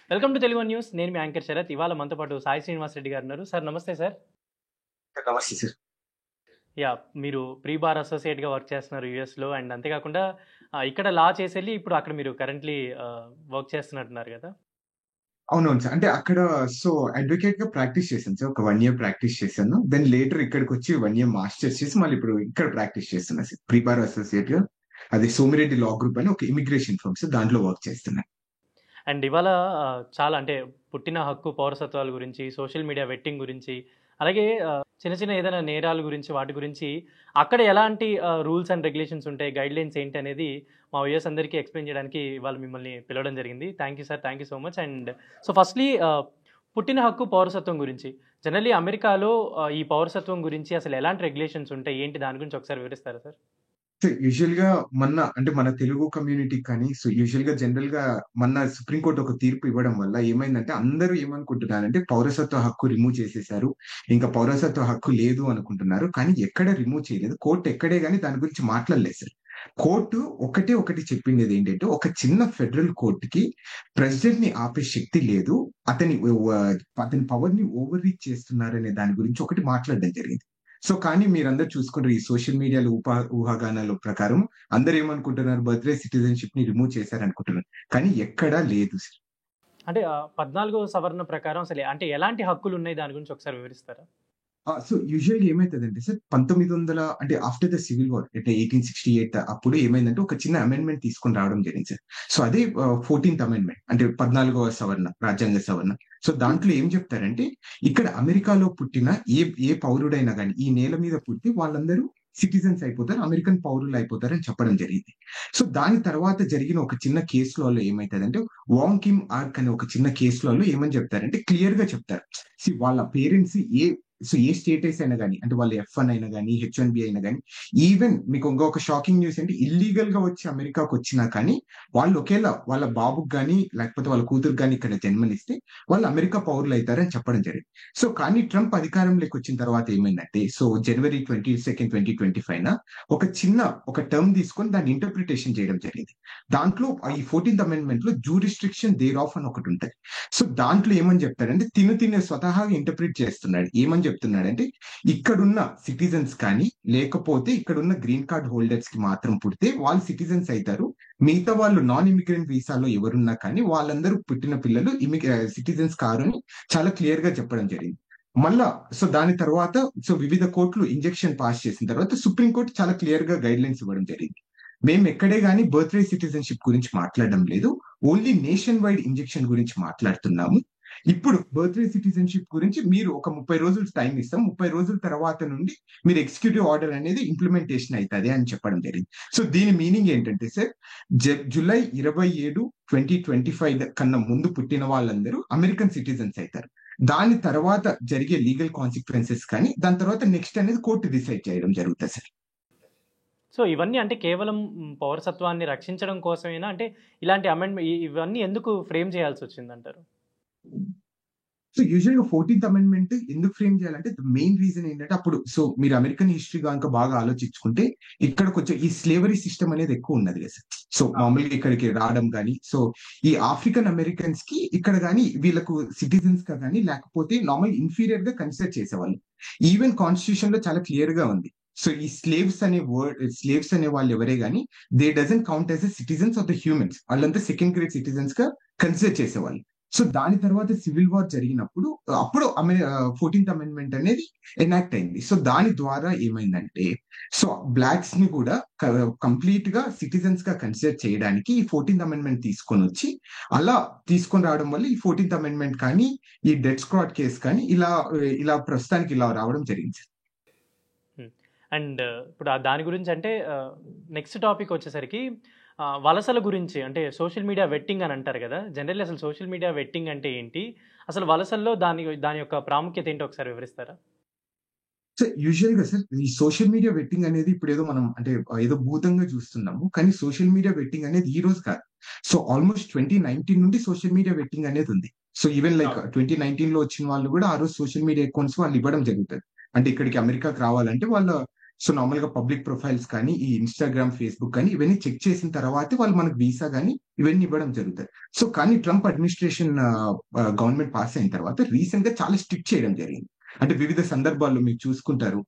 Welcome to Telugu news. నేను మీ anchor Sarath. ఇవాళ మనతో పాటు సాయి శ్రీనివాస్ రెడ్డి గారు ఉన్నారు. సార్ నమస్తే సార్. నమస్తే సార్. మీరు ప్రీ బార్ అసోసియేట్‌గా వర్క్ చేస్తున్నారు యూఎస్‌లో. అండ్ అంతేకాకుండా ఇక్కడ లా చేసెళ్ళి ఇప్పుడు అక్కడ మీరు కరెంట్‌లీ వర్క్ చేస్తున్నట్టున్నారు గదా! అవునవును సార్. అంటే అక్కడ అడ్వొకేట్‌గా ప్రాక్టీస్ చేశాను సార్. ఒక 1 ఇయర్ ప్రాక్టీస్ చేశాను. దెన్ లేటర్ ఇక్కడికొచ్చి 1 ఇయర్ మాస్టర్స్ చేసి మళ్ళీ ఇప్పుడు ఇక్కడ ప్రాక్టీస్ చేస్తున్నా సార్. ప్రీ బార్ అసోసియేట్‌గా అది సోమిరెడ్డి లా గ్రూప్ అని ఒక ఇమిగ్రేషన్ ఫర్మ్ సార్. దాంట్లో వర్క్ చేస్తున్నా. అండ్ ఇవాళ చాలా అంటే పుట్టిన హక్కు, పౌరసత్వాల గురించి, సోషల్ మీడియా వెట్టింగ్ గురించి, అలాగే చిన్న చిన్న ఏదైనా నేరాల గురించి, వాటి గురించి అక్కడ ఎలాంటి రూల్స్ అండ్ రెగ్యులేషన్స్ ఉంటాయి, గైడ్‌లైన్స్ ఏంటి అనేది మా వ్యూయర్స్ అందరికీ ఎక్స్‌ప్లెయిన్ చేయడానికి ఇవాళ మిమ్మల్ని పిలవడం జరిగింది. Thank you sir. Thank you so much. And firstly పుట్టిన హక్కు, పౌరసత్వం గురించి జనరల్లీ అమెరికాలో ఈ పౌరసత్వం గురించి అసలు ఎలాంటి రెగ్యులేషన్స్ ఉంటాయి? ఏంటి దాని గురించి ఒకసారి వివరిస్తారా సార్? యూజువల్‌గా మన తెలుగు కమ్యూనిటీకి కానీ యూజువల్‌గా జనరల్‌గా మొన్న సుప్రీం కోర్ట్ ఒక తీర్పు ఇవ్వడం వల్ల ఏమైందంటే అందరూ ఏమనుకుంటున్నారంటే పౌరసత్వ హక్కు రిమూవ్ చేసేసారు. ఇంకా పౌరసత్వ హక్కు లేదు అనుకుంటున్నారు. కానీ ఎక్కడ రిమూవ్ చేయలేదు. కోర్ట్ ఎక్కడే గాని దాని గురించి మాట్లాడలేదు సార్. కోర్టు ఒకటి చెప్పిందేంటంటే ఒక చిన్న ఫెడరల్ కోర్ట్‌కి ప్రెసిడెంట్‌ని ఆపే శక్తి లేదు. అతని పవర్‌ని ఓవర్ రీచ్ చేస్తున్నారనే దాని గురించి ఒకటి మాట్లాడడం జరిగింది. కానీ మీరందరూ చూసుకుంటారు ఈ సోషల్ మీడియాలో ఊహాగానాల ప్రకారం అందరూ ఏమనుకుంటున్నారు బర్త్ రైట్ సిటిజన్‌షిప్‌ని రిమూవ్ చేశారనుకుంటున్నారు. కానీ ఎక్కడా లేదు సార్. అంటే 14వ సవరణ ప్రకారం అసలు అంటే ఎలాంటి హక్కులున్నాయి దాని గురించి ఒకసారి వివరిస్తారా? యూజువల్‌గా ఏమైతదంటే సార్ 1900 అంటే ఆఫ్టర్ ద సివిల్ వార్ అంటే 1868 అప్పుడు ఏమైందంటే ఒక చిన్న అమెండ్మెంట్ తీసుకొని రావడం జరిగింది సార్. అదే 14థ్ అమెండ్మెంట్ అంటే 14వ సవరణ రాజ్యాంగ సవరణ. దాంట్లో ఏం చెప్తారంటే ఇక్కడ అమెరికాలో పుట్టిన ఏ ఏ పౌరుడైనా గాని ఈ నేల మీద పుట్టి వాళ్ళందరూ సిటిజన్స్ అయిపోతారు. అమెరికన్ పౌరులు అయిపోతారని చెప్పడం జరిగింది. దాని తర్వాత జరిగిన ఒక చిన్న కేస్ లాలో ఏమైతదంటే వాంగ్ కిమ్ ఆర్క్ అనే ఒక చిన్న కేస్ లాలో ఏమని చెప్తారంటే క్లియర్‌గా చెప్తారు. వాళ్ళ పేరెంట్స్ ఏ స్టేటస్ అయినా గాని అంటే వాళ్ళు F1 అయినా గాని, H1B అయినా గాని ఈవెన్ మీకు ఇంకొక షాకింగ్ న్యూస్ ఏంటి ఇల్లీగల్‌గా వచ్చి అమెరికాకొచ్చినా కానీ వాళ్ళు ఒకేళ వాళ్ళ బాబుకి గాని, లేకపోతే వాళ్ళ కూతురికి గాని ఇక్కడ జన్మనిస్తే వాళ్ళు అమెరికా పౌరులైతారని చెప్పడం జరిగింది. కానీ ట్రంప్ అధికారంలోకి వచ్చిన తర్వాత ఏమైందంటే జనవరి 22, 2025 ఒక చిన్న ఒక టర్మ్ తీసుకొని దాన్ని ఇంటర్ప్రిటేషన్ చేయడం జరిగింది. దాంట్లో ఈ 14థ్ అమెండ్మెంట్‌లో జ్యూరిస్ట్రిక్షన్ దేర్ ఆఫ్ అని ఒకటుంటది. దాంట్లో ఏమని చెప్తారంటే తిను స్వతహాగా ఇంటర్ప్రిట్ చేస్తున్నాడు. ఏమని చెప్తున్నాడంటే ఇక్కడున్న సిటిజన్స్ కానీ లేకపోతే ఇక్కడున్న గ్రీన్ కార్డ్ హోల్డర్స్ కి మాత్రం పుడితే వాళ్ళు సిటిజన్స్ అయితారు. మిగతా వాళ్ళు నాన్ ఇమిగ్రెంట్ వీసాలో ఎవరున్నా కానీ వాళ్ళందరూ పుట్టిన పిల్లలు సిటిజన్స్ కారు అని చాలా క్లియర్ గా చెప్పడం జరిగింది. మళ్ళా దాని తర్వాత వివిధ కోర్టులు ఇంజెక్షన్ పాస్ చేసిన తర్వాత సుప్రీం కోర్టు చాలా క్లియర్ గా గైడ్ లైన్స్ ఇవ్వడం జరిగింది. మేము ఎక్కడే గానీ బర్త్ రైట్ సిటిజన్షిప్ గురించి మాట్లాడడం లేదు. ఓన్లీ నేషన్ వైడ్ ఇంజెక్షన్ గురించి మాట్లాడుతున్నాము. ఇప్పుడు బర్త్ రైట్ సిటిజన్షిప్ గురించి మీరు ఒక 30 రోజులు టైం ఇస్తాం. 30 రోజుల తర్వాత నుండి మీరు ఎగ్జిక్యూటివ్ ఆర్డర్ అనేది ఇంప్లిమెంటేషన్ అయితది అని చెప్పడం జరిగింది. దీని మీనింగ్ ఏంటంటే సార్ జూలై 27, 2025 కన్నా ముందు పుట్టిన వాళ్ళందరూ అమెరికన్ సిటిజన్స్ అయితారు. దాని తర్వాత జరిగే లీగల్ కాన్సిక్వెన్సెస్ కానీ దాని తర్వాత నెక్స్ట్ అనేది కోర్టు డిసైడ్ చేయడం జరుగుతుంది సార్. ఇవన్నీ అంటే కేవలం పౌరసత్వాన్ని రక్షించడం కోసమేనా? అంటే ఇలాంటి ఇవన్నీ ఎందుకు ఫ్రేమ్ చేయాల్సొచ్చిందంటారు? యూజువల్‌గా 14థ్ అమెండ్మెంట్ ఎందుకు ఫ్రేమ్ చేయాలంటే మెయిన్ రీజన్ ఏంటంటే అప్పుడు మీరు అమెరికన్ హిస్టరీ గనుక బాగా ఆలోచించుకుంటే ఇక్కడ కొంచెం ఈ స్లేవరీ సిస్టమ్ అనేది ఎక్కువ ఉన్నది కదా సార్. మామూలుగా ఇక్కడికి రావడం గాని ఈ ఆఫ్రికన్ అమెరికన్స్ కి ఇక్కడ గాని వీళ్ళకు సిటిజన్స్ గా గాని లేకపోతే నార్మల్ ఇన్ఫీరియర్ గా కన్సిడర్ చేసేవాళ్ళు. ఈవెన్ కాన్స్టిట్యూషన్ లో చాలా క్లియర్ గా ఉంది. ఈ స్లేవ్స్ అనే వాళ్ళు ఎవరే గాని they doesn't count as a citizens of the humans. వాళ్ళంతా సెకండ్ గ్రేడ్ సిటిజన్స్ గా కన్సిడర్ చేసేవాళ్ళు. దాని తర్వాత సివిల్ వార్ జరిగినప్పుడు అప్పుడు 14థ్ అమెండ్మెంట్ అనేది ఎనాక్ట్ అయింది. దాని ద్వారా ఏమైందంటే బ్లాక్స్ ని కూడా కంప్లీట్ గా సిటిజన్స్ గా కన్సిడర్ చేయడానికి ఈ 14థ్ అమెండ్మెంట్ తీసుకొని వచ్చి అలా తీసుకొని రావడం వల్ల ఈ 14థ్ అమెండ్మెంట్ కానీ ఈ డెత్ స్క్వాడ్ కేసు కానీ ఇలా ప్రస్తుతానికి ఇలా రావడం జరిగింది. అండ్ ఇప్పుడు దాని గురించి అంటే నెక్స్ట్ టాపిక్ వచ్చేసరికి వలసల గురించి అంటే సోషల్ మీడియా వెట్టింగ్ అని అంటారు కదా! జనరల్లీ అసలు సోషల్ మీడియా వెట్టింగ్ అంటే ఏంటి? అసలు వలసల్లో దాని యొక్క ప్రాముఖ్యత ఏంటో ఒకసారి వివరిస్తారా? యూజువల్‌గా సార్ ఈ సోషల్ మీడియా వెట్టింగ్ అనేది ఇప్పుడేదో మనం అంటే ఏదో భూతంగా చూస్తున్నాము. కానీ సోషల్ మీడియా వెట్టింగ్ అనేది ఈ రోజు కాదు. ఆల్‌మోస్ట్ 2019 నుండి సోషల్ మీడియా వెట్టింగ్ అనేది ఉంది. ఈవెన్ లైక్ 2019లో వచ్చిన వాళ్ళు కూడా ఆ రోజు సోషల్ మీడియా అకౌంట్స్ వాళ్ళు ఇవ్వడం జరుగుతది. అంటే ఇక్కడికి అమెరికాకి రావాలంటే వాళ్ళ సో నార్మల్ గా పబ్లిక్ ప్రొఫైల్స్ కానీ ఈ ఇన్స్టాగ్రామ్, ఫేస్బుక్ కానీ ఇవన్నీ చెక్ చేసిన తర్వాతే వాళ్ళు మనకు వీసా కానీ ఇవన్నీ ఇవ్వడం జరుగుతుంది. సో కానీ ట్రంప్ అడ్మినిస్ట్రేషన్ గవర్నమెంట్ పాస్ అయిన తర్వాత రీసెంట్ గా చాలా స్ట్రిక్ట్ చేయడం జరిగింది. అంటే వివిధ సందర్భాల్లో మీరు చూసుకుంటారు.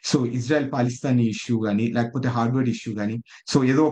సో ఇజ్రాయెల్ పాలిస్తానీ ఇష్యూ గానీ, లేకపోతే హార్డ్వర్డ్ ఇష్యూ గానీ, సో ఏదో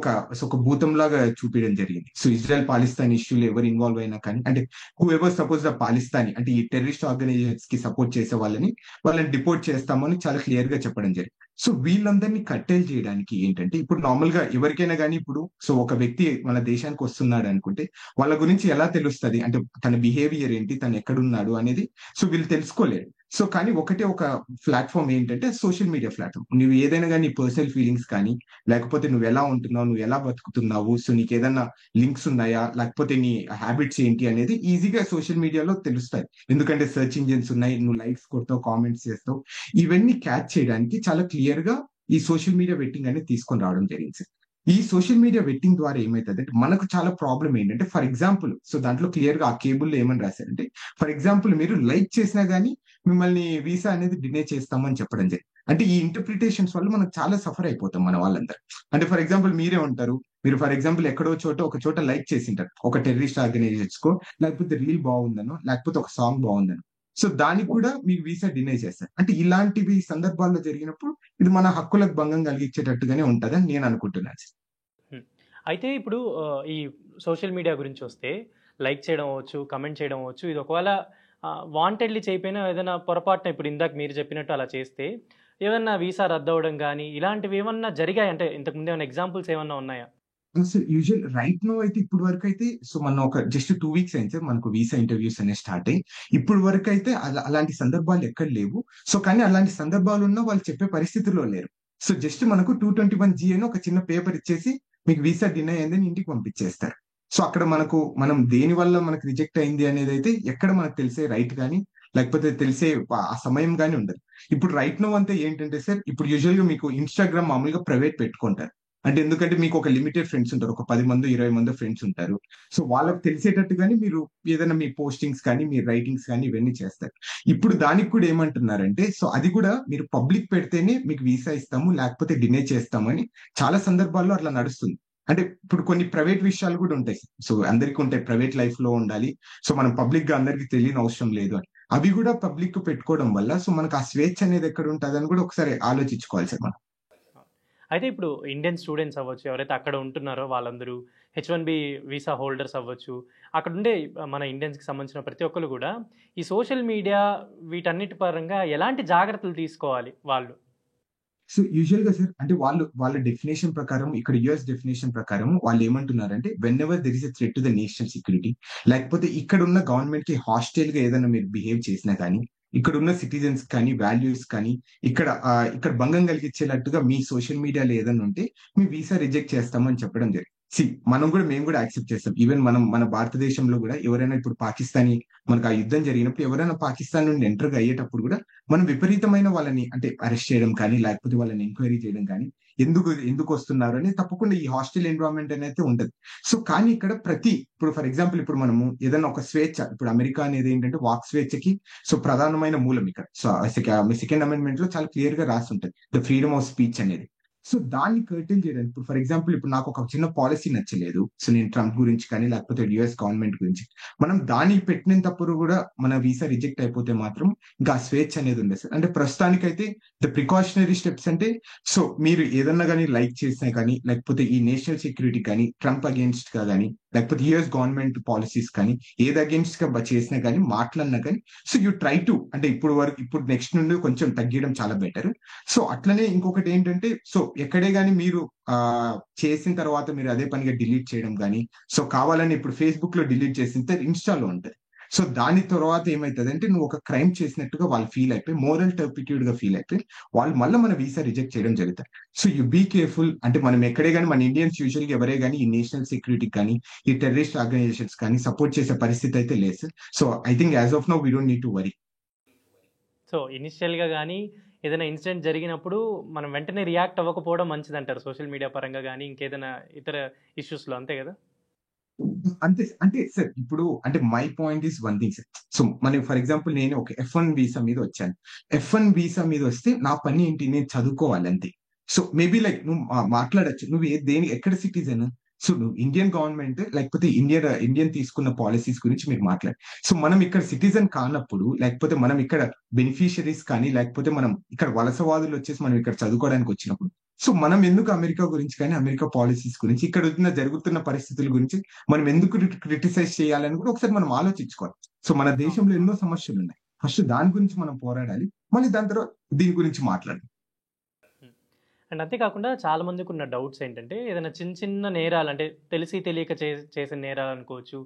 ఒక భూతంలాగా చూపించడం జరిగింది. సో ఇజ్రాయెల్ పాలిస్తాన్ ఇష్యూలో ఎవరు ఇన్వాల్వ్ అయినా కానీ, అంటే హూ ఎవర్ సపోజ్ ద పాలిస్తానీ అంటే ఈ టెర్రరిస్ట్ ఆర్గనైజేషన్స్ కి సపోర్ట్ చేసే వాళ్ళని డిపోర్ట్ చేస్తామని చాలా క్లియర్ గా చెప్పడం జరిగింది. సో వీళ్ళందరినీ కట్టేల్ చేయడానికి ఏంటంటే, ఇప్పుడు నార్మల్ గా ఎవరికైనా కానీ ఇప్పుడు సో ఒక వ్యక్తి మన దేశానికి వస్తున్నాడు అనుకుంటే వాళ్ళ గురించి ఎలా తెలుస్తుంది అంటే తన బిహేవియర్ ఏంటి, తను ఎక్కడున్నాడు అనేది సో వీళ్ళు తెలుసుకోలేరు. సో కానీ ఒకటే ఒక ప్లాట్ఫామ్ ఏంటంటే సోషల్ మీడియా ప్లాట్ఫామ్. నువ్వు ఏదైనా కానీ పర్సనల్ ఫీలింగ్స్ కానీ, లేకపోతే నువ్వు ఎలా ఉంటున్నావు, నువ్వు ఎలా బతుకుతున్నావు, సో నీకు ఏదైనా లింక్స్ ఉన్నాయా, లేకపోతే నీ హ్యాబిట్స్ ఏంటి అనేది ఈజీగా సోషల్ మీడియాలో తెలుస్తాయి. ఎందుకంటే సెర్చ్ ఇంజిన్స్ ఉన్నాయి, నువ్వు లైక్స్ కొడతావు, కామెంట్స్ చేస్తావు. ఇవన్నీ క్యాచ్ చేయడానికి చాలా క్లియర్ గా ఈ సోషల్ మీడియా వెట్టింగ్ అనేది తీసుకొని రావడం జరిగింది సార్. ఈ సోషల్ మీడియా వెట్టింగ్ ద్వారా ఏమైతుంది అంటే మనకు చాలా ప్రాబ్లం ఏంటంటే, ఫర్ ఎగ్జాంపుల్ సో దాంట్లో క్లియర్ గా ఆ కేబుల్లో ఏమని రాశారంటే, ఫర్ ఎగ్జాంపుల్ మీరు లైక్ చేసినా గానీ మిమ్మల్ని వీసా అనేది డినే చేస్తామని చెప్పడం జరిగింది. అంటే ఈ ఇంటర్ప్రిటేషన్స్ వల్ల మనకు చాలా సఫర్ అయిపోతాం మన వాళ్ళందరూ. అంటే ఫర్ ఎగ్జాంపుల్ మీరే ఉంటారు, మీరు ఫర్ ఎగ్జాంపుల్ ఎక్కడో ఒక చోట లైక్ చేసింటారు ఒక టెర్రరిస్ట్ ఆర్గనైజేషన్స్ కో, లేకపోతే రీల్ బాగుందనో, లేకపోతే ఒక సాంగ్ బాగుందనో. సో దానికి కూడా మీకు వీసా డినై చేస్తారు. అంటే ఇలాంటివి సందర్భాల్లో జరిగినప్పుడు ఇది మన హక్కులకు భంగం కలిగించేటట్టుగానే ఉంటదని నేను అనుకుంటున్నాను సార్. అయితే ఇప్పుడు ఈ సోషల్ మీడియా గురించి వస్తే లైక్ చేయడం అవ్వచ్చు, కమెంట్ చేయడం అవ్వచ్చు, ఇది ఒకవేళ వాంటెడ్లీ చేయకపోయినా ఏదైనా పొరపాటున ఇప్పుడు ఇందాక మీరు చెప్పినట్టు అలా చేస్తే ఏమన్నా వీసా రద్దు అవ్వడం కానీ ఇలాంటివి ఏమన్నా జరిగాయి అంటే ఇంతకుముందు ఏమైనా ఎగ్జాంపుల్స్ ఏమన్నా ఉన్నాయా? సార్ యూజువల్ రైట్ నో అయితే ఇప్పుడు వరకు అయితే సో మన ఒక జస్ట్ 2 వీక్స్ అయింది సార్ మనకు వీసా ఇంటర్వ్యూస్ అనేవి స్టార్ట్ అయ్యి. ఇప్పుడు వరకు అయితే అలాంటి సందర్భాలు ఎక్కడ లేవు. సో కానీ అలాంటి సందర్భాలు ఉన్నా వాళ్ళు చెప్పే పరిస్థితుల్లో లేరు. సో జస్ట్ మనకు 221G అని ఒక చిన్న పేపర్ ఇచ్చేసి మీకు వీసా డినై అయిందని ఇంటికి పంపించేస్తారు. సో అక్కడ మనం దేని వల్ల మనకు రిజెక్ట్ అయింది అనేది అయితే ఎక్కడ మనకు తెలిసే రైట్ కానీ, లేకపోతే తెలిసే ఆ సమయం కానీ ఉండదు. ఇప్పుడు రైట్ నో అంతా ఏంటంటే సార్, ఇప్పుడు యూజువల్ గా మీకు ఇన్స్టాగ్రామ్ మామూలుగా ప్రైవేట్ పెట్టుకుంటారు. అంటే ఎందుకంటే మీకు ఒక లిమిటెడ్ ఫ్రెండ్స్ ఉంటారు, ఒక 10 మంది 20 మంది ఫ్రెండ్స్ ఉంటారు. సో వాళ్ళకి తెలిసేటట్టుగానే మీరు ఏదైనా మీ పోస్టింగ్స్ కానీ మీ రైటింగ్స్ కానీ ఇవన్నీ చేస్తారు. ఇప్పుడు దానికి కూడా ఏమంటున్నారంటే, సో అది కూడా మీరు పబ్లిక్ పెడితేనే మీకు వీసా ఇస్తాము, లేకపోతే డినే చేస్తాము అని చాలా సందర్భాల్లో అట్లా నడుస్తుంది. అంటే ఇప్పుడు కొన్ని ప్రైవేట్ విషయాలు కూడా ఉంటాయి. సో అందరికీ ఉంటాయి, ప్రైవేట్ లైఫ్ లో ఉండాలి, సో మనం పబ్లిక్ గా అందరికి తెలియని అవసరం లేదు అని. అవి కూడా పబ్లిక్ పెట్టుకోవడం వల్ల సో మనకు ఆ స్వేచ్ఛ అనేది ఎక్కడ ఉంటుంది అని కూడా ఒకసారి ఆలోచించుకోవాలి సార్ మనం. అయితే ఇప్పుడు ఇండియన్ స్టూడెంట్స్ అవ్వచ్చు, ఎవరైతే అక్కడ ఉంటున్నారో వాళ్ళందరూ H1B వీసా హోల్డర్స్ అవ్వచ్చు, అక్కడ ఉండే మన ఇండియన్స్కి సంబంధించిన ప్రతి ఒక్కరు కూడా ఈ సోషల్ మీడియా వీటన్నిటి పరంగా ఎలాంటి జాగ్రత్తలు తీసుకోవాలి వాళ్ళు? సో యూజువల్ గా సార్ అంటే వాళ్ళ డెఫినేషన్ ప్రకారం, ఇక్కడ యుఎస్ డెఫినేషన్ ప్రకారం వాళ్ళు ఏమంటున్నారంటే, when ever there is a threat to the national security, లేకపోతే ఇక్కడ ఉన్న గవర్నమెంట్ కి హాస్టైల్ గా ఏదైనా మీరు బిహేవ్ చేసినా కానీ, ఇక్కడ ఉన్న సిటిజన్స్ కానీ వాల్యూస్ కానీ ఇక్కడ భంగం కలిగించేటట్టుగా మీ సోషల్ మీడియాలో ఏదైనా ఉంటే మీ వీసా రిజెక్ట్ చేస్తామని చెప్పడం జరిగింది. మేము కూడా యాక్సెప్ట్ చేస్తాం. ఈవెన్ మన భారతదేశంలో కూడా ఎవరైనా ఇప్పుడు పాకిస్తానీ మనకు ఆ యుద్ధం జరిగినప్పుడు ఎవరైనా పాకిస్తాన్ నుండి ఎంటర్ అయ్యేటప్పుడు కూడా మనం విపరీతమైన వాళ్ళని అంటే అరెస్ట్ చేయడం కానీ, లేకపోతే వాళ్ళని ఎంక్వైరీ చేయడం కానీ, ఎందుకు వస్తున్నారు అని తప్పకుండా ఈ హాస్టల్ ఎన్విరాన్మెంట్ అనేది ఉంటది. సో కానీ ఇక్కడ ఇప్పుడు ఫర్ ఎగ్జాంపుల్ ఇప్పుడు మనము ఏదైనా ఒక స్వేచ్ఛ, ఇప్పుడు అమెరికా అనేది ఏంటంటే వాక్ స్వేచ్ఛకి సో ప్రధానమైన మూలం ఇక్కడ. సో సెకండ్ అమెండ్మెంట్ లో చాలా క్లియర్ గా రాసి ఉంటుంది ద ఫ్రీడమ్ ఆఫ్ స్పీచ్ అనేది. సో దాన్ని కర్టైల్ చేయడానికి ఇప్పుడు ఫర్ ఎగ్జాంపుల్ ఇప్పుడు నాకు ఒక చిన్న పాలసీ నచ్చలేదు, సో నేను ట్రంప్ గురించి కానీ లేకపోతే యుఎస్ గవర్నమెంట్ గురించి మనం దానికి పెట్టినంతప్పుడు కూడా మన వీసా రిజెక్ట్ అయిపోతే మాత్రం ఇంకా ఆ స్వేచ్ఛ అనేది ఉండదు సార్. అంటే ప్రస్తుతానికైతే ద ప్రికాషనరీ స్టెప్స్ అంటే, సో మీరు ఏదన్నా కానీ లైక్ చేసినా కానీ, లేకపోతే ఈ నేషనల్ సెక్యూరిటీ కానీ ట్రంప్ అగేన్స్ట్ గా కానీ, లేకపోతే యుఎస్ గవర్నమెంట్ పాలసీస్ కానీ ఏది అగేన్స్ట్ గా చేసినా కానీ మాట్లాడినా కానీ, సో యూ ట్రై టు అంటే ఇప్పుడు నెక్స్ట్ నుండి కొంచెం తగ్గడం చాలా బెటర్. సో అట్లనే ఇంకొకటి ఏంటంటే, సో ఎక్కడే కానీ మీరు చేసిన తర్వాత మీరు అదే పనిగా డిలీట్ చేయడం కానీ, సో కావాలని ఇప్పుడు ఫేస్బుక్ లో డిలీట్ చేసింటే ఇన్స్టాలో ఉంటుంది. సో దాని తర్వాత ఏమైతుంది అంటే నువ్వు ఒక క్రైమ్ చేసినట్టుగా వాళ్ళు ఫీల్ అయిపోయి మోరల్ టర్పిట్యూడ్ గా ఫీల్ అయిపోయి వాళ్ళు మళ్ళీ మన వీసా రిజెక్ట్ చేయడం జరుగుతుంది. So you be careful. అంటే మనం ఎక్కడే కానీ మన ఇండియన్స్ యూజువల్గా ఎవరే కానీ ఈ నేషనల్ సెక్యూరిటీ కానీ ఈ టెర్రరిస్ట్ ఆర్గనైజేషన్స్ కానీ సపోర్ట్ చేసే పరిస్థితి అయితే లేదు. So I think as of now we don't need to worry. So ఇనిషియల్గా కానీ ఏదైనా ఇన్సిడెంట్ జరిగినప్పుడు మనం వెంటనే రియాక్ట్ అవ్వకపోవడం మంచిది అంటారు, సోషల్ మీడియా పరంగా కానీ ఇంకేదైనా ఇతర ఇష్యూస్లో, అంతే కదా? అంతే అంటే సార్ ఇప్పుడు అంటే my point is one thing sir. So మనం ఫర్ ఎగ్జాంపుల్ నేను ఒక F1 వీసా మీద వచ్చాను. F1 వీసా మీద వస్తే నా పని ఏంటి, నేను చదువుకోవాలి అంతే. సో మేబీ లైక్ నువ్వు మాట్లాడొచ్చు. నువ్వు దేని ఎక్కడ సిటిజన్? సో నువ్వు ఇండియన్ గవర్నమెంట్ లేకపోతే ఇండియన్ తీసుకున్న పాలిసీస్ గురించి మీరు మాట్లాడు. సో మనం ఇక్కడ సిటిజన్ కానప్పుడు, లేకపోతే మనం ఇక్కడ బెనిఫిషరీస్ కానీ, లేకపోతే మనం ఇక్కడ వలసవాదులు వచ్చేసి మనం ఇక్కడ చదువుకోవడానికి వచ్చినప్పుడు, సో మనం ఎందుకు అమెరికా గురించి కానీ, అమెరికా పాలిసీస్ గురించి, ఇక్కడ జరుగుతున్న పరిస్థితుల గురించి మనం ఎందుకు క్రిటిసైజ్ చేయాలని కూడా ఒకసారి మనం ఆలోచించుకోవాలి. సో మన దేశంలో ఎన్నో సమస్యలు ఉన్నాయి. ఫస్ట్ దాని గురించి మనం పోరాడాలి. మళ్ళీ దాని తర్వాత దీని గురించి మాట్లాడాలి. అండ్ అంతేకాకుండా చాలా మందికి ఉన్న డౌట్స్ ఏంటంటే ఏదైనా చిన్న చిన్న నేరాలు అంటే తెలిసి తెలియక చేసిన నేరాలు అనుకోవచ్చు.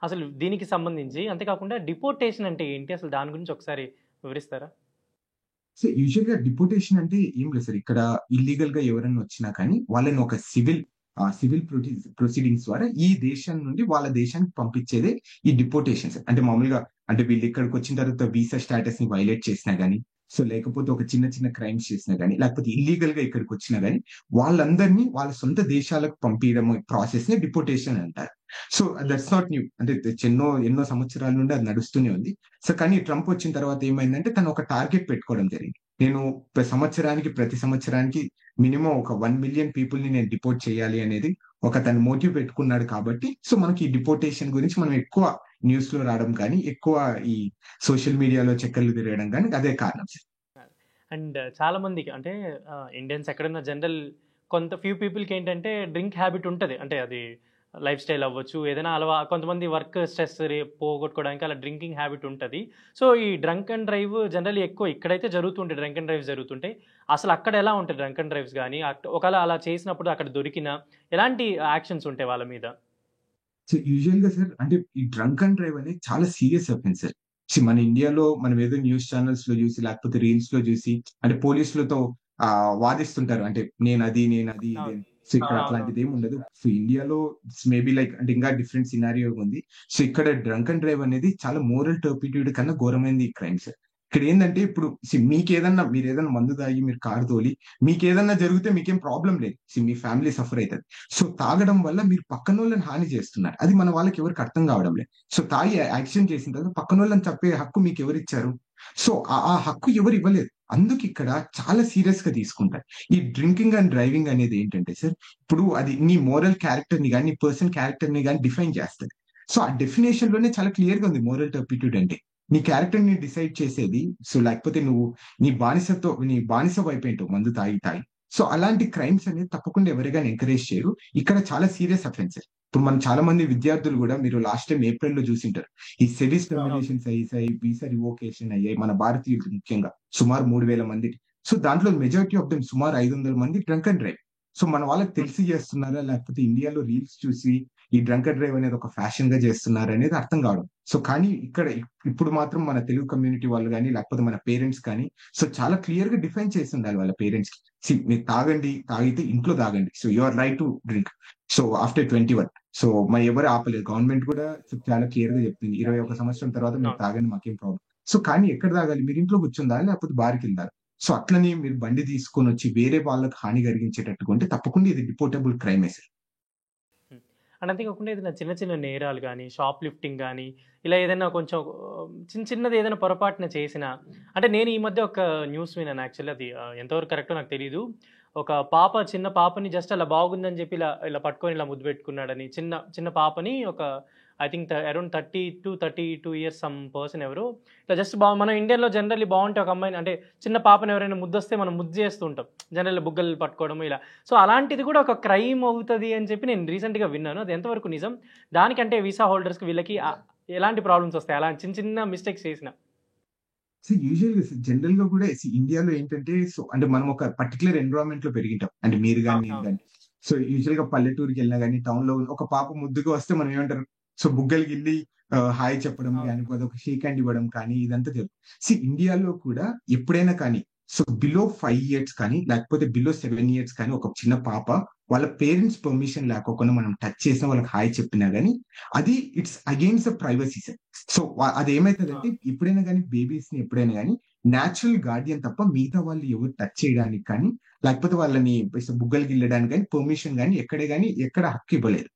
అసలు దీనికి సంబంధించి అంతేకాకుండా డిపోర్టేషన్ అంటే ఏంటి? అసలు దాని గురించి ఒకసారి వివరిస్తారా? సో యూజువల్ గా డిపోటేషన్ అంటే ఏం లేదు సార్. ఇక్కడ ఇల్లీగల్ గా ఎవరైనా వచ్చినా కానీ వాళ్ళని ఒక సివిల్ ప్రొసీడింగ్స్ ద్వారా ఈ దేశం నుండి వాళ్ళ దేశానికి పంపించేదే ఈ డిపోటేషన్ సార్. అంటే మామూలుగా అంటే వీళ్ళు ఇక్కడికి వచ్చిన తర్వాత వీసా స్టేటస్ ని వైలేట్ చేసినా గానీ, సో లేకపోతే ఒక చిన్న చిన్న క్రైమ్స్ చేసినా గానీ, లేకపోతే ఇల్లీగల్ గా ఇక్కడికి వచ్చినా గానీ వాళ్ళందరినీ వాళ్ళ సొంత దేశాలకు పంపించడం ప్రాసెస్ ని డిపోటేషన్ అంటారు. So that's not new. అంటే ఎన్నో సంవత్సరాల నుండి అది నడుస్తూనే ఉంది. సో కానీ ట్రంప్ వచ్చిన తర్వాత ఏమైందంటే తను ఒక టార్గెట్ పెట్టుకోవడం జరిగింది. నేను ప్రతి సంవత్సరానికి మినిమం ఒక 1 మిలియన్ పీపుల్ ని నేను డిపోర్ట్ చేయాలి అనేది ఒక తను మోటివ్ పెట్టుకున్నాడు కాబట్టి, సో మనకి ఈ డిపోర్టేషన్ గురించి మనం ఎక్కువ న్యూస్ లో రావడం కానీ, ఎక్కువ ఈ సోషల్ మీడియాలో చక్కర్లు తిరగడం కానీ అదే కారణం సార్. అండ్ చాలా మందికి అంటే ఇండియన్స్ ఎక్కడన్నా జనరల్ కొంత ఫ్యూ పీపుల్కి ఏంటంటే డ్రింక్ హ్యాబిట్ ఉంటుంది. అంటే అది లైఫ్ స్టైల్ అవ్వచ్చు, ఏదైనా కొంతమంది వర్క్ స్ట్రెస్ పోగొట్టుకోవడానికి అలా డ్రింకింగ్ హ్యాబిట్ ఉంటుంది. సో ఈ డ్రంక్ అండ్ డ్రైవ్ జనరల్లీ ఎక్కువ ఇక్కడైతే జరుగుతుంటాయి, డ్రంక్ అండ్ డ్రైవ్స్ జరుగుతుంటాయి. అసలు అక్కడ ఎలా ఉంటాయి డ్రంక్ అండ్ డ్రైవ్స్ కానీ? ఒకవేళ అలా చేసినప్పుడు అక్కడ దొరికిన ఎలాంటి యాక్షన్స్ ఉంటాయి వాళ్ళ మీద? సో యూజువల్ గా సార్ అంటే ఈ డ్రంక్ అండ్ డ్రైవ్ అనేది చాలా సీరియస్ అఫెన్స్ సార్. మన ఇండియాలో మనం ఏదో న్యూస్ ఛానల్స్ లో చూసి, లేకపోతే రీల్స్ లో చూసి, అంటే పోలీసులతో వాదిస్తుంటారు. అంటే నేను అది ఇది అని. సో ఇక్కడ అట్లాంటిది ఏమి ఉండదు. సో ఇండియాలో మేబీ లైక్ అంటే ఇంకా డిఫరెంట్ సినారియో ఉంది. సో ఇక్కడ డ్రంక్ అండ్ డ్రైవ్ అనేది చాలా మోరల్ టర్పిట్యూడ్ కన్నా ఘోరమైనది ఈ క్రైమ్ సార్. ఇక్కడ ఏంటంటే ఇప్పుడు మీరు ఏదైనా మందు తాగి మీరు కారు తోలి మీకు ఏదన్నా జరిగితే మీకేం ప్రాబ్లం లేదు. మీ ఫ్యామిలీ సఫర్ అవుతుంది. సో తాగడం వల్ల మీరు పక్కన వాళ్ళని హాని చేస్తున్నారు. అది మన వాళ్ళకి ఎవరికి అర్థం కావడం లేదు. సో తాగి యాక్సిడెంట్ చేసిన తర్వాత పక్కన వాళ్ళని చెప్పే హక్కు మీకు ఎవరు ఇచ్చారు? సో ఆ హక్కు ఎవరు ఇవ్వలేదు. అందుకు ఇక్కడ చాలా సీరియస్ గా తీసుకుంటారు. ఈ డ్రింకింగ్ అండ్ డ్రైవింగ్ అనేది ఏంటంటే సార్, ఇప్పుడు అది నీ మోరల్ క్యారెక్టర్ ని కానీ, నీ పర్సన్ క్యారెక్టర్ ని కానీ డిఫైన్ చేస్తుంది. సో ఆ డెఫినేషన్ లోనే చాలా క్లియర్ గా ఉంది మోరల్ టర్పిట్యూడ్ అంటే. నీ క్యారెక్టర్ ని డిసైడ్ చేసేది. సో లేకపోతే నువ్వు నీ బానిస అయిపోయింటావు మందు తాగి. సో అలాంటి క్రైమ్స్ అనేది తప్పకుండా ఎవరికైనా ఎంకరేజ్ చేయరు. ఇక్కడ చాలా సీరియస్ అఫెన్స్. ఇప్పుడు మనం చాలా మంది విద్యార్థులు కూడా మీరు లాస్ట్ టైం ఏప్రిల్ లో చూసింటారు. ఈ సెడిస్ టర్మినేషన్స్ అయ్యాయి, వీసా రివోకేషన్ అయ్యాయి మన భారతీయులు ముఖ్యంగా సుమారు 3,000 మంది. సో దాంట్లో మెజారిటీ ఆఫ్ దెమ్ సుమారు 500 మంది డ్రంక్ అండ్ డ్రైవ్. సో మన వాళ్ళకి తెలిసి చేస్తున్నారా, లేకపోతే ఇండియాలో రీల్స్ చూసి ఈ డ్రంక్ అండ్ డ్రైవ్ అనేది ఒక ఫ్యాషన్ గా చేస్తున్నారు అనేది అర్థం కావడం. సో కానీ ఇప్పుడు మాత్రం మన తెలుగు కమ్యూనిటీ వాళ్ళు కానీ, లేకపోతే మన పేరెంట్స్ కానీ, సో చాలా క్లియర్ గా డిఫైన్ చేసి ఉండాలి వాళ్ళ పేరెంట్స్ కి. మీరు తాగితే ఇంట్లో తాగండి. So you are right to drink. So after 21. So మరి ఎవరు ఆపలేదు. గవర్నమెంట్ కూడా చాలా క్లియర్ గా చెప్తుంది 21 సంవత్సరం తర్వాత మీరు తాగండి, మాకేం ప్రాబ్లం. సో కానీ ఎక్కడ తాగాలి? మీరు ఇంట్లో కూర్చుందా లేకపోతే బార్కి వెళ్తారు? సో అట్లని మీరు బండి తీసుకొని వచ్చి వేరే వాళ్ళకి హాని కలిగించేటట్టుగా ఉంటే తప్పకుండా ఇది డిపోర్టబుల్ క్రైమే సార్. అండ్ అంతేకాకుండా ఏదైనా చిన్న చిన్న నేరాలు కానీ, షాప్ లిఫ్టింగ్ కానీ, ఇలా ఏదైనా కొంచెం చిన్నది ఏదైనా పొరపాటున చేసినా, అంటే నేను ఈ మధ్య ఒక న్యూస్ విన్నాను. యాక్చువల్లీ అది ఎంతవరకు కరెక్టో నాకు తెలీదు. ఒక చిన్న పాపని జస్ట్ అలా బాగుందని చెప్పి ఇలా పట్టుకొని ఇలా ముద్దు పెట్టుకున్నాడని, చిన్న పాపని ఒక I think around 32 years some person ఎవరు ఇట్లా జస్ట్ మన ఇండియాలో జనరల్లీ బాగుంటే ఒక అమ్మాయిని అంటే చిన్న పాపని ఎవరైనా ముద్దొస్తే మనం ముద్దు చేస్తూ ఉంటాం జనరల్లీ, బుగ్గలు పట్టుకోవడం ఇలా. సో అలాంటిది కూడా ఒక క్రైమ్ అవుతుంది అని చెప్పి నేను రీసెంట్గా విన్నాను. అది ఎంతవరకు నిజం? దానికంటే వీసా హోల్డర్స్కి వీళ్ళకి ఎలాంటి ప్రాబ్లమ్స్ వస్తాయి అలా చిన్న మిస్టేక్స్ చేసిన? సో యూజువల్‌గా జనరల్‌గా కూడా ఇండియాలో ఏంటంటే సో అంటే మనం ఒక పర్టిక్యులర్ ఎన్విరాన్మెంట్ లో పెరిగింటాం. అంటే మీరు గాని, నేను గాని. సో యూజువల్‌గా పల్లెటూరుకి వెళ్ళినా గానీ, టౌన్ లో ఒక పాప ముద్దుగా వస్తే మనం ఏమంటారు? సో బుగ్గలకి వెళ్ళి హాయ్ చెప్పడం కానీ, ఒక షేక్ హ్యాండ్ ఇవ్వడం కానీ ఇదంతా జరుగుతుంది. ఇండియాలో కూడా ఎప్పుడైనా కానీ సో బిలో 5 ఇయర్స్ కానీ, లేకపోతే బిలో 7 ఇయర్స్ కానీ ఒక చిన్న పాప వాళ్ళ పేరెంట్స్ పర్మిషన్ లేకోకుండా మనం టచ్ చేసినా, వాళ్ళకి హాయ్ చెప్పినా గానీ అది it's against the privacy sir. So అది ఏమైతుందంటే ఎప్పుడైనా కానీ బేబీస్ ని ఎప్పుడైనా కానీ న్యాచురల్ గార్డియన్ తప్ప మిగతా వాళ్ళు ఎవరు టచ్ చేయడానికి కానీ, లేకపోతే వాళ్ళని బుగ్గలకి వెళ్ళడానికి కానీ పర్మిషన్ కానీ ఎక్కడ హక్కు ఇవ్వలేదు.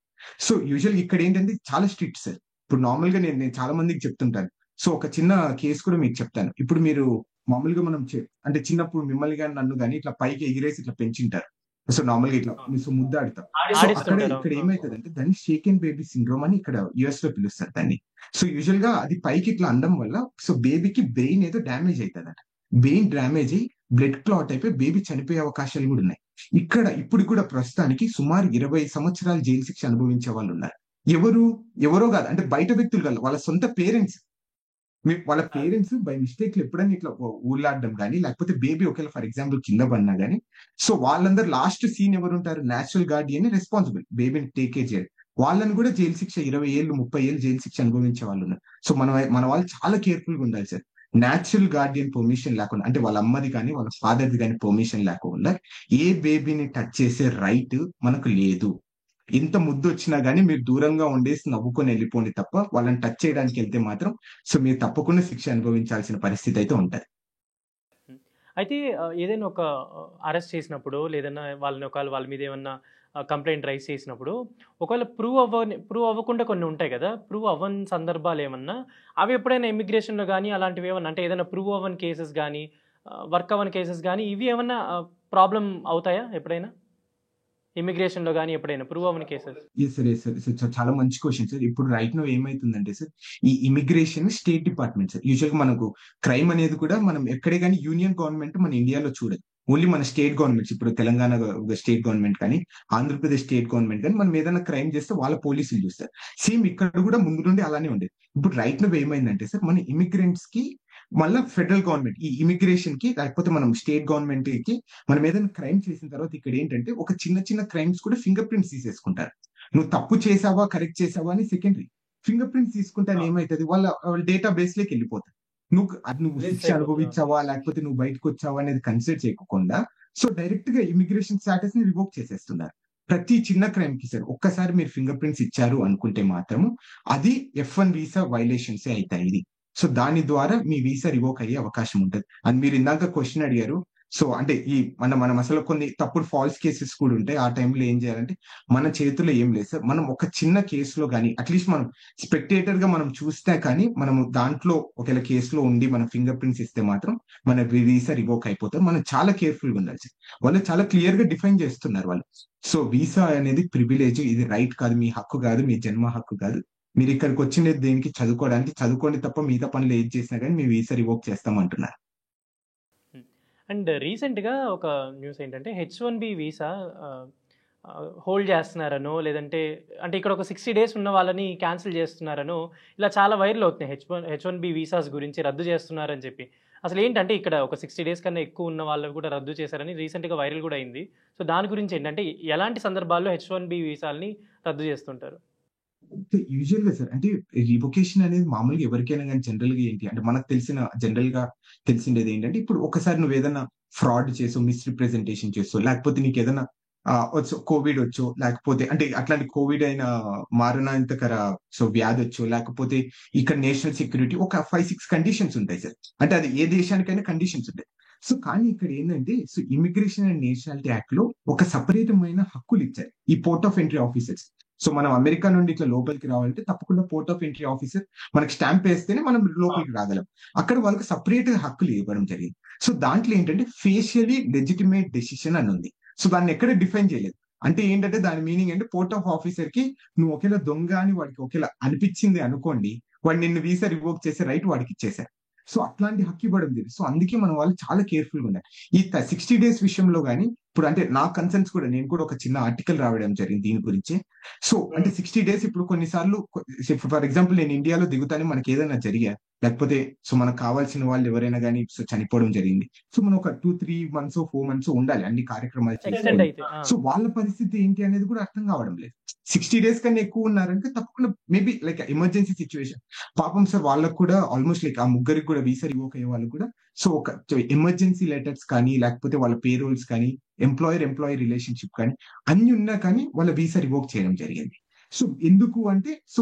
సో యూజువల్ ఇక్కడ ఏంటంటే చాలా స్ట్రిక్ట్ సార్. ఇప్పుడు నార్మల్ గా నేను చాలా మందికి చెప్తుంటాను. సో ఒక చిన్న కేసు కూడా మీకు చెప్తాను. ఇప్పుడు మీరు మామూలుగా మనం అంటే చిన్నప్పుడు మిమ్మల్ని గాని నన్ను గాని ఇట్లా పైకి ఎగిరేసి ఇట్లా పెంచుంటారు. సో నార్మల్‌గా ఇట్లా సో ముద్దాడుతాం. సో అక్కడ ఆడిస్తుంటారు. ఇక్కడ ఏమైతదంటే దాన్ని షేక్ అండ్ బేబీ సిండ్రోమ్ అని ఇక్కడ యూఎస్‌లో పిలుస్తారు దాన్ని. సో యూజువల్‌గా అది పైకి ఇట్లా అనడం వల్ల సో బేబీకి బ్రెయిన్ ఏదో డ్యామేజ్ అయితదట. బ్రెయిన్ డ్యామేజ్ అయ్యి బ్లడ్ క్లాట్ అయిపోయి బేబీ చనిపోయే అవకాశాలు గూడా ఉన్నాయి. ఇక్కడ ఇప్పుడు కూడా ప్రస్తుతానికి సుమారు 20 సంవత్సరాలు జైలు శిక్ష అనుభవించే వాళ్ళున్నారు. ఎవరు? ఎవరో గాదు. అంటే బయట వ్యక్తులు గాదు. వాళ్ళ సొంత పేరెంట్స్. వాళ్ళ పేరెంట్స్ బై మిస్టేక్‌లో ఎప్పుడైనా ఇట్లా ఊర్లాడడం గాని, లేకపోతే బేబీ ఒకేళ ఫర్ ఎగ్జాంపుల్ కింద పడినా గాని, సో వాళ్ళందరూ లాస్ట్ సీన్ ఎవరుంటారు? Natural Guardian responsible. బేబీని టేక్ కేర్ చేయాలి. వాళ్ళని కూడా జైలు శిక్ష 20 ఏళ్ళు, 30 ఏళ్ళు జైలు శిక్ష అనుభవించే వాళ్ళున్నారు. సో మన వాళ్ళు చాలా కేర్‌ఫుల్‌గా ఉండాలి సార్. నేచురల్ గార్డియన్ పర్మిషన్ లేకుండా అంటే వాళ్ళ అమ్మది గాని, వాళ్ళ ఫాదర్‌ది గాని పర్మిషన్ లేకుండా ఏ బేబీని టచ్ చేసే రైట్ మనకు లేదు. ఎంత ముద్దొచ్చినా గాని మీరు దూరంగా ఉండేసి నవ్వుకొని వెళ్ళిపోండి తప్ప వాళ్ళని టచ్ చేయడానికి వెళ్తే మాత్రం సో మీరు తప్పకుండా శిక్ష అనుభవించాల్సిన పరిస్థితి అయితే ఉంటది. అయితే ఏదైనా ఒక అరెస్ట్ చేసినప్పుడు లేదన్నా వాళ్ళని ఒకవేళ వాళ్ళ మీద ఏమన్నా కంప్లెయింట్ రైజ్ చేసినప్పుడు ఒకవేళ ప్రూవ్ అవ్వకుండా కొన్ని ఉంటాయి కదా! ప్రూవ్ అవ్వని సందర్భాలేమన్నా అవి ఎప్పుడైనా ఇమిగ్రేషన్‌లో గానీ అలాంటివి ఏమన్నా అంటే ఏదైనా ప్రూవ్ అవ్వని కేసెస్ గానీ, వర్క్ అవ్వని కేసెస్ గానీ ఇవి ఏమన్నా ప్రాబ్లమ్ అవుతాయా ఎప్పుడైనా? ఇమిగ్రేషన్‌లో గానీ ఎప్పుడైనా ప్రూవ్ అవ్వని cases? Yes sir. Yes sir. So చాలా మంచి క్వెషన్ సార్. ఇప్పుడు రైట్ నౌ ఏమైతుందంటే సార్, ఈ ఇమిగ్రేషన్ స్టేట్ డిపార్ట్‌మెంట్ సార్. యూజువల్‌గా మనకు క్రైమ్ అనేది కూడా మనం ఎక్కడే గాని యూనియన్ గవర్నమెంట్ మన ఇండియాలో చూడదు. ఓన్లీ మన స్టేట్ గవర్నమెంట్స్ ఇప్పుడు తెలంగాణ స్టేట్ గవర్నమెంట్ కానీ, ఆంధ్రప్రదేశ్ స్టేట్ గవర్నమెంట్ కానీ మనం ఏదైనా క్రైమ్ చేస్తే వాళ్ళ పోలీసులు చూస్తారు. సేమ్ ఇక్కడ కూడా ముందు నుండి అలానే ఉండేది. ఇప్పుడు రైట్ నౌ ఏమైందంటే సార్ మన ఇమిగ్రెంట్స్‌కి మళ్ళా ఫెడరల్ గవర్నమెంట్ ఈ ఇమిగ్రేషన్‌కి లేకపోతే మనం స్టేట్ గవర్నమెంట్‌కి మనం ఏదైనా క్రైమ్ చేసిన తర్వాత ఇక్కడ ఏంటంటే ఒక చిన్న చిన్న క్రైమ్స్ కూడా ఫింగర్ ప్రింట్స్ తీసేసుకుంటారు. నువ్వు తప్పు చేసావా, కరెక్ట్ చేసావా అని సెకండరీ. ఫింగర్ ప్రింట్స్ తీసుకుంటే ఏమైతది వాళ్ళ డేటా బేస్‌లోకి వెళ్ళిపోతాయి. నువ్వు రిలీజ్ శిక్ష అయిపోతది. అనుభవించావా, లేకపోతే నువ్వు బయటకొచ్చావా అనేది కన్సిడర్ చేయకుండా సో డైరెక్ట్‌గా ఇమిగ్రేషన్ స్టేటస్‌ని రివోక్ చేసేస్తున్నారు. ప్రతి చిన్న క్రైమ్‌కి సార్ ఒక్కసారి మీరు ఫింగర్ ప్రింట్స్ ఇచ్చారు అనుకుంటే మాత్రము అది F1 వీసా వయలేషన్సే అయితాయి ఇది. సో దాని ద్వారా మీ వీసా రివోక్ అయ్యే అవకాశం ఉంటది. అండ్ మీరు ఇందాక క్వెషన్ అడిగారు. సో అంటే మనం అసలు కొన్ని తప్పుడు ఫాల్స్ కేసెస్ కూడా ఉంటాయి. ఆ టైంలో ఏం చేయాలంటే మన చేతుల్లో ఏం లేదు సార్. మనం ఒక చిన్న కేస్‌లో గాని అట్‌లీస్ట్ మనం స్పెక్టేటర్‌గా మనం చూస్తే కానీ మనము దాంట్లో ఒకేళ కేస్‌లో ఉండి మన ఫింగర్ ప్రింట్స్ ఇస్తే మాత్రం మన వీసా రివోక్ అయిపోతది. మనం చాలా కేర్‌ఫుల్‌గా ఉండాలి సార్. వాళ్ళు చాలా క్లియర్‌గా డిఫైన్ చేస్తున్నారు వాళ్ళు. సో వీసా అనేది ప్రివిలేజ్. ఇది రైట్ కాదు. మీ హక్కు కాదు. మీ జన్మ హక్కు కాదు. మీరిక్కడికొచ్చింది దేనికి చదువుకోవడానికి. చదువుకోండి తప్ప మిగతా పనులు ఏది చేసినా గాని మీ వీసా రివోక్ చేస్తామంటున్నారు. హ్మ్. అండ్ రీసెంట్‌గా ఒక న్యూస్ ఏంటంటే హెచ్-1బీ వీసా ఆహ్, హోల్డ్ చేస్తున్నారనో లేదంటే అంటే ఇక్కడ ఒక 60 డేస్ ఉన్న వాళ్ళని క్యాన్సిల్ చేస్తున్నారనో ఇలా చాలా వైరల్ అవుతున్నాయి. హెచ్-1బీ వీసాస్ గురించి రద్దు చేస్తున్నారని చెప్పి. అసలేంటంటే ఇక్కడ ఒక 60 డేస్ కన్నా ఎక్కువ ఉన్న వాళ్ళవి కూడా రద్దు చేశారని రీసెంట్‌గా వైరల్ కూడా అయింది. సో దాని గురించి ఏంటంటే ఎలాంటి సందర్భాల్లో హెచ్-1బీ వీసాల్ని రద్దు చేస్తుంటారు? యూజువల్‌గా సార్ అంటే రివొకేషన్ అనేది మామూలుగా ఎవరికైనా గాని జనరల్‌గా ఏంటి అంటే మనకు జనరల్‌గా తెలిసిండేది ఏంటంటే ఇప్పుడు ఒకసారి నువ్వేదన్నా ఫ్రాడ్ చేసో, మిస్‌రిప్రజెంటేషన్ చేసో లేకపోతే నీకేదన్నా కోవిడ్ వచ్చో లేకపోతే అంటే అట్లాంటి కోవిడ్ అయిన మారణాంతకర వ్యాధొచ్చో లేకపోతే ఇక్కడ నేషనల్ సెక్యూరిటీ ఒక 5, 6 కండిషన్స్ ఉంటాయి సార్. అంటే అది ఏ దేశానికైనా కండిషన్స్ ఉంటాయి. సో కానీ ఇక్కడ ఏందంటే ఇమిగ్రేషన్ అండ్ నేషనాలిటీ యాక్ట్‌లో ఒక సెపరేటమైన హక్కులిచ్చారు. ఈ port of entry officers. So మనం అమెరికా నుండి ఇట్లా లోపలికి రావాలంటే తప్పకుండా పోర్ట్ ఆఫ్ ఎంట్రీ ఆఫీసర్ మనకి స్టాంప్ వేస్తేనే మనం లోపలికి రాగలం. అక్కడ వాళ్ళకి సెపరేట్‌గా హక్కులు ఇవ్వడం జరిగింది. సో దాంట్లో ఏంటంటే ఫేషియల్లీ లెజిటిమేట్ డెసిషన్ అని ఉంది. సో దాన్ని ఎక్కడ డిఫైన్ చేయలేదు. అంటే ఏంటంటే దాని మీనింగ్ ఏంటి పోర్ట్ ఆఫ్ ఆఫీసర్‌కి నువ్వు ఒకేళ దొంగ అని వాడికి ఒకేళ అనిపించింది అనుకోండి. వాడు నిన్ను వీసా రివోక్ చేసే రైట్ వాడికి ఇచ్చేసారు. సో అట్లాంటి హక్కు ఇవ్వడం జరిగింది. సో అందుకే మన వాళ్ళు చాలా కేర్‌ఫుల్‌గా ఉండాలి. ఈ 60 డేస్ విషయంలో గాని ఇప్పుడు అంటే నా కన్సర్న్స్ కూడా నేను కూడా ఒక చిన్న ఆర్టికల్ రాయడం జరిగింది దీని గురించి. సో అంటే 60 డేస్ ఇప్పుడు కొన్ని సార్లు ఫర్ ఎగ్జాంపుల్ నేను ఇండియాలో దిగుతానే మనకేదైనా లేకపోతే మనకు కావాల్సిన వాళ్ళు ఎవరైనా గాని చనిపోవడం జరిగింది. సో మనం ఒక 2, 3 మంత్సో, 4 మంత్సో ఉండాలి అన్ని కార్యక్రమాలు ఎక్స్‌టెండ్ చేసుకొని. అయితే. సో వాళ్ళ పరిస్థితి ఏంటి అనేది కూడా అర్థం కావడం లేదు. 60 డేస్ కన్నా ఎక్కువ ఉన్నారంటే తప్పకుండా మేబీ లైక్ ఎమర్జెన్సీ సిట్యుయేషన్. పాపం సార్ వాళ్ళకి కూడా ఆల్‌మోస్ట్ లైక్ ఆ ముగ్గురికి కూడా వీసా రివోక్ అయ్యే వాళ్ళకి కూడా ఒక ఎమర్జెన్సీ లెటర్స్ కానీ లేకపోతే వాళ్ళ పేరోల్స్ కానీ, ఎంప్లాయీ రిలేషన్‌షిప్ కానీ అన్ని ఉన్నా కానీ వాళ్ళ వీసా రివోక్ చేయడం జరిగింది. సో ఎందుకు అంటే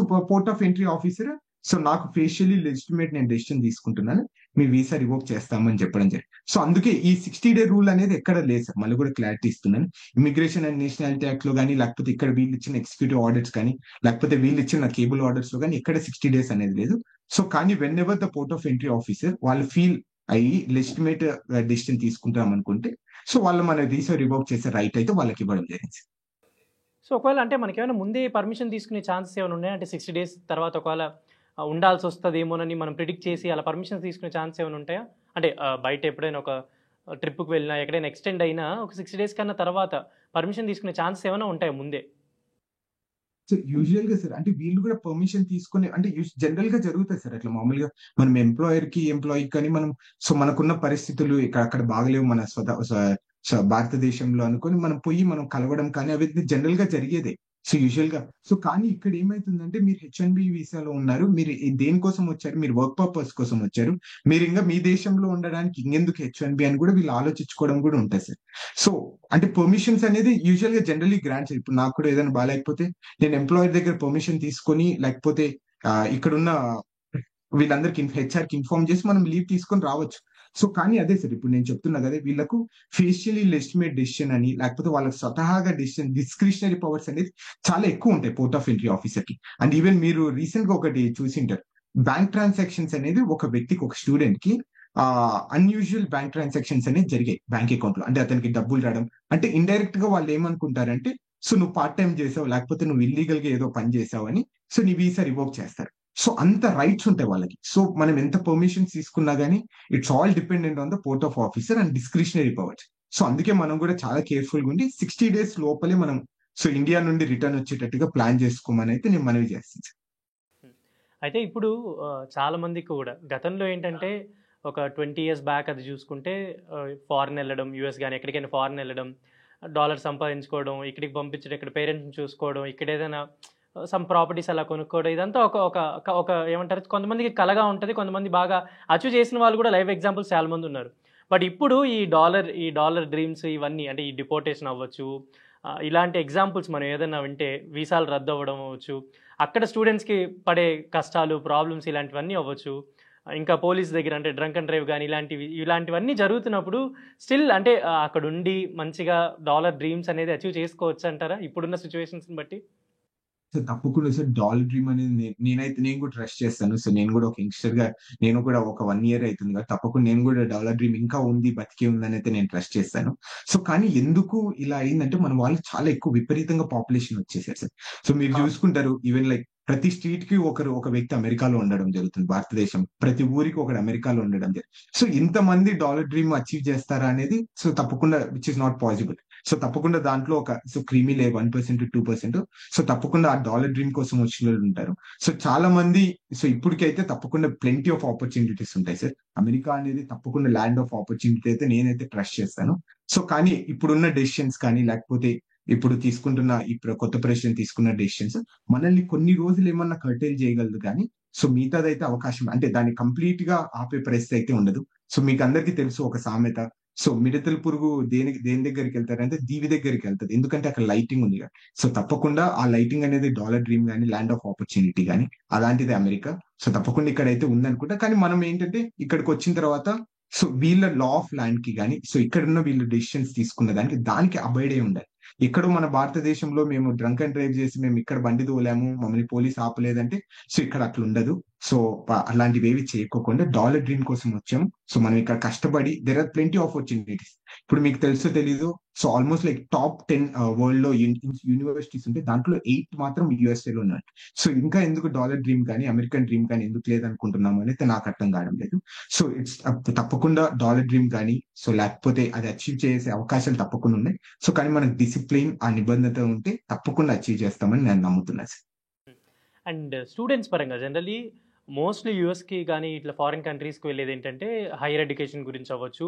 పోర్ట్ ఆఫ్ ఎంట్రీ ఆఫీసర్ నాకు ఫేషియల్లీ లెజిటిమేట్ నేను డెసిషన్ తీసుకుంటున్నాను. మీ వీసా రివోక్ చేస్తామని చెప్పడం జరిగింది. సో అందుకే ఈ 60 డే రూల్ అనేది ఎక్కడ లేదు సార్. మళ్ళీ కూడా క్లారిటీ ఇస్తున్నాను. ఇమిగ్రేషన్ అండ్ నేషనాలిటీ యాక్ట్‌లో గాని లేకపోతే ఇక్కడ వీళ్ళిచ్చిన ఎగ్జిక్యూటివ్ ఆర్డర్స్ కానీ లేకపోతే వీళ్ళిచ్చిన కేబుల్ ఆర్డర్స్‌లో గాని ఎక్కడ 60 డేస్ అనేది లేదు. సో కానీ when ever the port of entry officer వాళ్ళు ఫీల్ అయ్యి లెజిటిమేట్ డెసిషన్ తీసుకుంటాం అనుకుంటే సో వాళ్ళు మన వీసా రివోక్ చేసే రైట్ అయితే వాళ్ళకి ఇవ్వడం జరిగింది. సో ఒకవేళ అంటే మనకేమైనా ముందే పర్మిషన్ తీసుకునే ఛాన్సెస్ ఏమైనా ఉన్నాయా? అంటే 60 డేస్ తర్వాత ఒకవేళ ఉండాల్సొస్తదేమోనని మనం ప్రిడిక్ట్ చేసి అలా పర్మిషన్స్ తీసుకునే ఛాన్స్ ఏమైనా ఉంటాయా? అంటే బయట ఎప్పుడైనా ఒక ట్రిప్‌కి వెళ్ళినా, ఎక్కడైనా ఎక్స్‌టెండ్ అయినా ఒక 60 డేస్ కన్నా తర్వాత పర్మిషన్ తీసుకునే ఛాన్సెస్ ఏమైనా ఉంటాయా ముందే? సో యూజువల్‌గా సార్ అంటే వీళ్ళు కూడా పర్మిషన్ తీసుకొని అంటే జనరల్‌గా జరుగుతది సార్ అట్లా మామూలుగా మనం ఎంప్లాయీకి కానీ మనం సో మనకున్న పరిస్థితులు అక్కడ బాగలేవు మన భారతదేశంలో అనుకోని మనం పోయి మనం కలవడం కానీ అవి జనరల్‌గా జరిగేదే. సో యూజువల్‌గా సో కానీ ఇక్కడ ఏమైతుందంటే మీరు హెచ్-1బీ వీసాలో ఉన్నారు. మీరు దేనికోసం వచ్చారు? మీరు వర్క్ పర్పస్ కోసం వచ్చారు. మీరింగా మీ దేశంలో ఉండడానికి ఇంకెందుకు హెచ్-1బీ అని కూడా వీళ్ళు ఆలోచించుకోవడం కూడా ఉంటది సార్. సో అంటే పర్మిషన్స్ అనేది యూజువల్‌గా జనరల్లీ గ్రాంట్ సార్. ఇప్పుడు నాకు కూడా ఏదైనా బాలేకపోతే నేను ఎంప్లాయర్ దగ్గర పర్మిషన్ తీసుకొని లేకపోతే ఇక్కడున్న వీళ్ళందరికి హెచ్ఆర్‌కి ఇన్ఫార్మ్ చేసి మనం లీవ్ తీసుకొని రావచ్చు. సో కానీ అదే సార్ ఇప్పుడు నేను చెప్తున్నా కదా! వీళ్ళకు ఫేషియల్లీ లెజిటిమేట్ డెసిషన్ అని లేకపోతే వాళ్ళకి స్వతహాగా డిస్క్రిషనరీ పవర్స్ అనేది చాలా ఎక్కువుంటాయి పోర్ట్ ఆఫ్ ఎంట్రీ ఆఫీసర్‌కి. అండ్ ఈవెన్ మీరు రీసెంట్‌గా ఒకటి చూసింటారు. బ్యాంక్ ట్రాన్సాక్షన్స్ అనేది ఒక వ్యక్తికి ఒక స్టూడెంట్‌కి అన్‌యూజువల్ బ్యాంక్ ట్రాన్సాక్షన్స్ అనేవి జరిగాయి బ్యాంక్ అకౌంట్‌లో. అంటే అతనికి డబ్బులు రావడం అంటే ఇండైరెక్ట్‌గా వాళ్ళేమనుకుంటారంటే సో నువ్వు పార్ట్ టైమ్ చేసావు లేకపోతే నువ్వు ఇల్లీగల్‌గా ఏదో పని చేసావని సో నీ వీసా రివోక్ చేస్తారు. సో అంత రైట్స్ ఉంటాయి వాళ్ళకి. సో మనం ఎంత పర్మిషన్స్ తీసుకున్నా గాని it's all dependent on the port of officer and discretionary powers. So అందుకే మనం కూడా చాలా కేర్‌ఫుల్‌గా ఉండి 60 డేస్ లోపలే మనం సో ఇండియా నుండి రిటర్న్ వచ్చేటట్టుగా ప్లాన్ చేసుకోమనైతే నేను మనవి చేస్తాను సార్. హ్మ్. అయితే ఇప్పుడు చాలా మందికి కూడా గతంలో ఏంటంటే ఒక 20 ఇయర్స్ బ్యాక్ అది చూసుకుంటే ఫారెన్ ఎళ్ళడం, యూఎస్ గాని ఎక్కడికైనా ఫారెన్ ఎళ్ళడం, డాలర్ సంపాదించుకోవడం, ఇక్కడికి పంపించడం, ఇక్కడ పేరెంట్స్‌ని చూసుకోవడం, ఇక్కడ ఏదైనా సమ్ ప్రాపర్టీస్ అలా కొనుక్కోవడం ఇదంతా ఒక ఒక ఒక ఏమంటారు కొంతమందికి కలగా ఉంటది. కొంతమంది బాగా అచీవ్ చేసిన వాళ్ళు కూడా లైవ్ ఎగ్జాంపుల్స్ చాలా మంది ఉన్నారు. బట్ ఇప్పుడు ఈ డాలర్ డ్రీమ్స్ ఇవన్నీ అంటే ఈ డిపోర్టేషన్ అవ్వచ్చు, ఇలాంటి ఎగ్జాంపుల్స్ మనం ఏదైనా వింటే వీసాలు రద్దవ్వడం అవ్వచ్చు, అక్కడ స్టూడెంట్స్‌కి పడే కష్టాలు, ప్రాబ్లమ్స్ ఇలాంటివన్నీ అవ్వచ్చు. ఇంకా పోలీస్ దగ్గర అంటే డ్రంక్ అండ్ డ్రైవ్ గాని ఇలాంటివన్నీ జరుగుతున్నప్పుడు స్టిల్ అంటే అక్కడుండి మంచిగా డాలర్ డ్రీమ్స్ అనేది అచీవ్ చేసుకోవచ్చంటారా? ఇప్పుడున్న సిట్యుయేషన్స్‌ని బట్టి? సో తప్పకుండా సార్ డాలర్ డ్రీమ్ అనేది నేను కూడా ట్రస్ట్ చేస్తాను. సో నేను కూడా ఒక యంగ్‌స్టర్‌గా నేను కూడా ఒక 1 ఇయర్ అయితుంది కదా! తప్పకుండా నేను కూడా డాలర్ డ్రీమ్ ఇంకా ఉంది, బతికే ఉందనైతే నేను ట్రస్ట్ చేస్తాను. సో కానీ ఎందుకు ఇలా అయిందంటే మన వాళ్ళు చాలా ఎక్కువ విపరీతంగా పాపులేషన్ వచ్చేసారు సార్. సో మీరు అవును. చూసుకుంటారు ఈవెన్ లైక్ ప్రతి స్ట్రీట్‌కి ఒక వ్యక్తి అమెరికాలో ఉండడం జరుగుతుంది భారతదేశం. ప్రతి ఊరికి ఒకడు అమెరికాలో ఉండడం సో ఇంతమంది డాలర్ డ్రీమ్ అచీవ్ చేస్తారా అనేది సో తప్పకుండా which is not possible. So తప్పకుండా దాంట్లో క్రీమీ 1% 2% సో తప్పకుండా ఆ డాలర్ డ్రీమ్ కోసం వచ్చినోళ్ళు ఉంటారు. సో చాలా మంది సో ఇప్పటికైతే తప్పకుండా ప్లెంటీ ఆఫ్ ఆపర్చునిటీస్ ఉంటాయి సార్. అమెరికా అనేది తప్పకుండా ల్యాండ్ ఆఫ్ ఆపర్చునిటీ అయితే నేనైతే ట్రస్ట్ చేస్తాను. సో కానీ ఇప్పుడున్న డెసిషన్స్ కానీ లేకపోతే ఇప్పుడు తీసుకుంటున్న కొత్త ప్రెసిడెంట్ తీసుకున్న డెసిషన్స్ మనల్ని కొన్ని రోజులు ఏమన్నా కర్టైల్ చేయగలదు కానీ సో మిగతాదైతే అవకాశం అంటే దాన్ని కంప్లీట్ గా ఆపే పరిస్థితి అయితే ఉండదు. సో మీకు అందరికీ తెలుసు ఒక సామెత సో మిడతల పురుగు దేని దగ్గరికి వెళ్తారంటే దీవి దగ్గరికి వెళ్తది. ఎందుకంటే అక్కడ లైటింగ్ ఉంది. సో తప్పకుండా ఆ లైటింగ్ అనేది డాలర్ డ్రీమ్ గాని, ల్యాండ్ ఆఫ్ ఆపర్చునిటీ గాని అలాంటిది అమెరికా. సో తప్పకుండా ఇక్కడైతే ఉందనుకుంటా. కానీ మనం ఏంటంటే ఇక్కడికొచ్చిన తర్వాత సో వీళ్ళ లా ఆఫ్ ల్యాండ్ కి గాని, సో ఇక్కడున్న వీళ్ళు డెసిషన్స్ తీసుకున్న దానికి అబైడ్ అయి ఉండాలి. ఎక్కడో మన భారతదేశంలో మేము డ్రంక్ అండ్ డ్రైవ్ చేసి మేము ఇక్కడ బండి తోలాము, మమ్మల్ని పోలీస్ ఆపలేదంటే సో ఇక్కడ అట్లుండదు. సో అలాంటివేవి చేయకోకుండా డాలర్ డ్రీమ్ కోసం వచ్చాము. సో మనం ఇక్కడ కష్టపడి దేర్ ఆర్ ప్లెంటీ ఆపర్చునిటీస్. ఇప్పుడు మీకు తెలుసో తెలీదో so almost like top 10 world లో యూనివర్సిటీస్ ఉంటే దాంట్లో 8 మాత్రం యూఎస్ఏలో ఉన్నాయి. సో ఇంకా ఎందుకు డాలర్ డ్రీమ్ కానీ అమెరికన్ డ్రీమ్ కానీ ఎందుకు లేదనుకుంటున్నాము అనేది నాకు అర్థం కావడం లేదు. సో ఇట్స్ తప్పకుండా డాలర్ డ్రీమ్ కానీ సో లేకపోతే అది అచీవ్ చేసే అవకాశాలు తప్పకుండా ఉన్నాయి. సో కానీ మనకు డిసిప్లిన్ ఆ నిబంధత ఉంటే తప్పకుండా అచీవ్ చేస్తామని నేను నమ్ముతున్నా సార్. అండ్ స్టూడెంట్స్ పరంగా జనరల్లీ మోస్ట్‌లీ యూఎస్‌కి గానీ, ఇట్లా ఫారిన్ కంట్రీస్‌కి వెళ్ళేదేంటంటే, హైయర్ ఎడ్యుకేషన్ గురించి అవ్వచ్చు,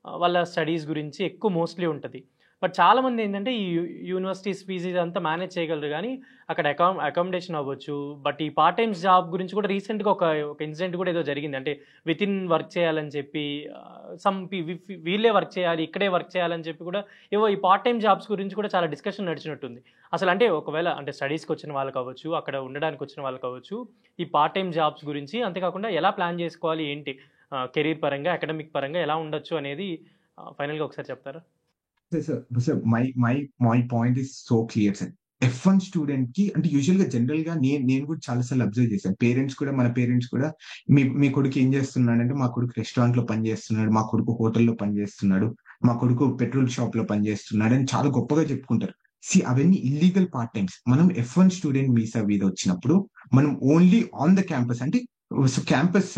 వాళ్ళ స్టడీస్ గురించి ఎక్కువ మోస్ట్‌లీ ఉంటది. బట్ చాలామందేంటంటే, ఈ యూనివర్సిటీస్ ఫీజ్ ఇదంతా మేనేజ్ చేయగలరు గానీ, అక్కడ అకామిడేషన్ అవ్వచ్చు, బట్ ఈ పార్ట్ టైమ్ జాబ్ గురించి కూడా రీసెంట్‌గా ఒక ఇన్సిడెంట్ కూడా ఏదో జరిగింది. అంటే వితిన్ వర్క్ చేయాలని చెప్పి వీళ్ళే వర్క్ చేయాలి, ఇక్కడే వర్క్ చేయాలని చెప్పి కూడా ఏవో ఈ పార్ట్ టైమ్ జాబ్స్ గురించి కూడా చాలా డిస్కషన్ నడిచినట్టుంది. అసలంటే ఒకవేళ అంటే స్టడీస్‌కొచ్చిన వాళ్ళు కావచ్చు, అక్కడ ఉండడానికొచ్చిన వాళ్ళు కావచ్చు, ఈ పార్ట్ టైమ్ జాబ్స్ గురించి అంతేకాకుండా ఎలా ప్లాన్ చేసుకోవాలి ఏంటి? కెరీర్ పరంగా, అకాడమిక్ పరంగా ఎలా ఉండొచ్చు అనేది ఫైనల్‌గా ఒకసారి చెప్తారా? Sir, my point is so clear, sir. F1 student కి అంటే యూజువల్ గా జనరల్ గా నేను కూడా చాలా సార్లు అబ్జర్వ్ చేశాను. మన పేరెంట్స్ కూడా మీ కొడుకు ఏం చేస్తున్నాడంటే, మా కొడుకు రెస్టారెంట్ లో పని చేస్తున్నాడు, మా కొడుకు హోటల్లో పని చేస్తున్నాడు, మా కొడుకు పెట్రోల్ షాప్ లో పని చేస్తున్నాడు అని చాలా గొప్పగా చెప్పుకుంటారు. అవన్నీ ఇల్లీగల్ పార్ట్ టైమ్స్. మనం F1 స్టూడెంట్ వీసా మీద వచ్చినప్పుడు మనం ఓన్లీ ఆన్ ద క్యాంపస్ అంటే క్యాంపస్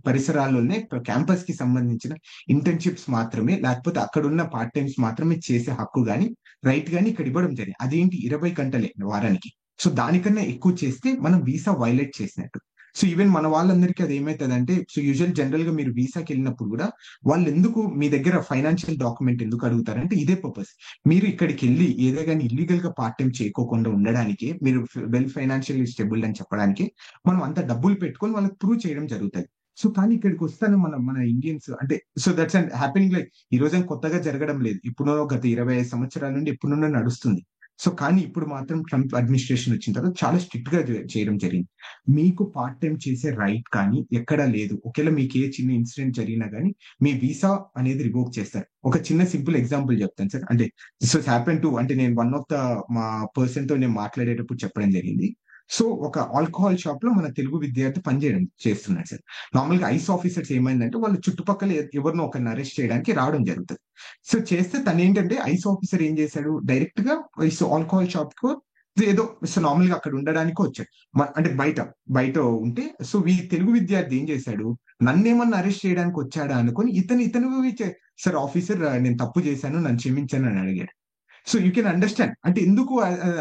పరిసరాల్లోనే క్యాంపస్ కి సంబంధించిన ఇంటర్న్షిప్స్ మాత్రమే, లేకపోతే అక్కడ ఉన్న పార్ట్ టైమ్స్ మాత్రమే చేసే హక్కు గాని రైట్ గాని ఇక్కడ ఇవ్వడం జరిగింది. అదేంటి 20 గంటలే వారానికి. సో దానికన్నా ఎక్కువ చేస్తే మనం వీసా వైలేట్ చేసినట్టు. సో ఈవెన్ మన వాళ్ళందరికీ అది ఏమైతుందంటే, సో జనరల్ గా మీరు వీసాకి వెళ్ళినప్పుడు కూడా వాళ్ళు ఎందుకు మీ దగ్గర ఫైనాన్షియల్ డాక్యుమెంట్ ఎందుకు అడుగుతారంటే ఇదే పర్పస్. మీరు ఇక్కడికి వెళ్ళి ఏదో కానీ ఇల్లీగల్ గా పార్ట్ టైం చేయకోకుండా ఉండడానికి, మీరు వెల్ ఫైనాన్షియల్ స్టేబుల్ అని చెప్పడానికి మనం అంత డబ్బులు పెట్టుకొని వాళ్ళకి ప్రూవ్ చేయడం జరుగుతుంది. సో కానీ ఇక్కడికి వస్తాను మన ఇండియన్స్ అంటే, so that's and happening like ఈ రోజు కొత్తగా జరగడం లేదు. ఇప్పుడు గత 25 సంవత్సరాల నుండి ఎప్పుడున్నో నడుస్తుంది. సో కానీ ఇప్పుడు మాత్రం ట్రంప్ అడ్మినిస్ట్రేషన్ వచ్చిన తర్వాత చాలా స్ట్రిక్ట్ గా చేయడం జరిగింది. మీకు పార్ట్ టైం చేసే రైట్ కానీ ఎక్కడా లేదు. ఒకవేళ మీకు ఏ చిన్న ఇన్సిడెంట్ జరిగినా కానీ మీ వీసా అనేది రివోక్ చేస్తారు. ఒక చిన్న సింపుల్ ఎగ్జాంపుల్ చెప్తాను సార్. అంటే దిస్ వాస్ హ్యాపెన్ టు, అంటే నేను వన్ ఆఫ్ ద మా పర్సన్ తో నేను మాట్లాడేటప్పుడు చెప్పడం జరిగింది. సో ఒక ఆల్కహాల్ షాప్ లో మన తెలుగు విద్యార్థి చేస్తున్నాడు సార్. నార్మల్ గా ఐస్ ఆఫీసర్స్ ఏమైందంటే వాళ్ళు చుట్టుపక్కల ఎవరినో ఒకరిని అరెస్ట్ చేయడానికి రావడం జరుగుతుంది. సో చేస్తే తను ఏంటంటే ఐస్ ఆఫీసర్ ఏం చేశాడు, డైరెక్ట్ గా ఆల్కహాల్ షాప్ కు ఏదో సో నార్మల్ గా అక్కడ ఉండడానికి వచ్చాడు. అంటే బయట ఉంటే, సో ఈ తెలుగు విద్యార్థి ఏం చేశాడు, నన్నేమన్నా అరెస్ట్ చేయడానికి వచ్చాడా అనుకుని ఇతను సార్ ఆఫీసర్ నేను తప్పు చేశాను, నన్ను క్షమించాను అని అడిగాడు. సో యూ కెన్ అండర్స్టాండ్ అంటే ఎందుకు